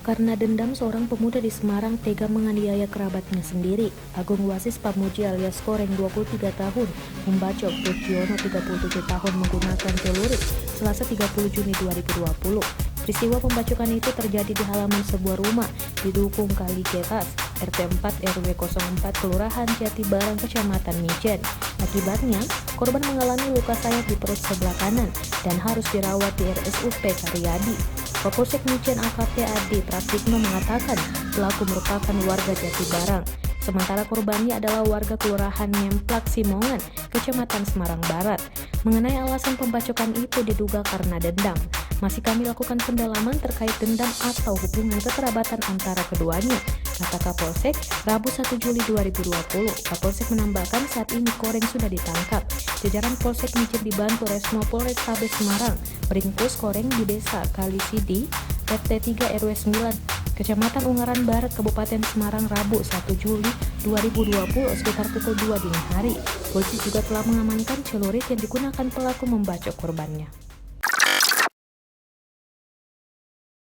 Karena dendam, seorang pemuda di Semarang tega menganiaya kerabatnya sendiri. Agung Wasis Pamuji alias Koreng 23 tahun membacok Pujiono 37 tahun menggunakan celurit Selasa 30 Juni 2020. Peristiwa pembacokan itu terjadi di halaman sebuah rumah di Dukung Kaligetas, RT 4 RW 04 Kelurahan Jatibarang, Kecamatan Mijen. Akibatnya, korban mengalami luka sayat di perut sebelah kanan dan harus dirawat di RSUP Karyadi. Kapolsek Mijen AKP Adi Pratikno mengatakan pelaku merupakan warga Jatibarang, sementara korbannya adalah warga Kelurahan Nyemplak Simongan, Kecamatan Semarang Barat. Mengenai alasan pembacokan itu diduga karena dendam. Masih kami lakukan pendalaman terkait dendam atau hubungan kekerabatan antara keduanya, kata Kapolsek Rabu 1 Juli 2020. Kapolsek menambahkan saat ini Koreng sudah ditangkap. Jajaran Polsek Mijen dibantu Resmo Polrestabes Semarang meringkus Koreng di Desa Kalisidi, RT 3 RW 9, Kecamatan Ungaran Barat, Kabupaten Semarang, Rabu 1 Juli 2020 sekitar pukul 2 dini hari. Polisi juga telah mengamankan celurit yang digunakan pelaku membacok korbannya.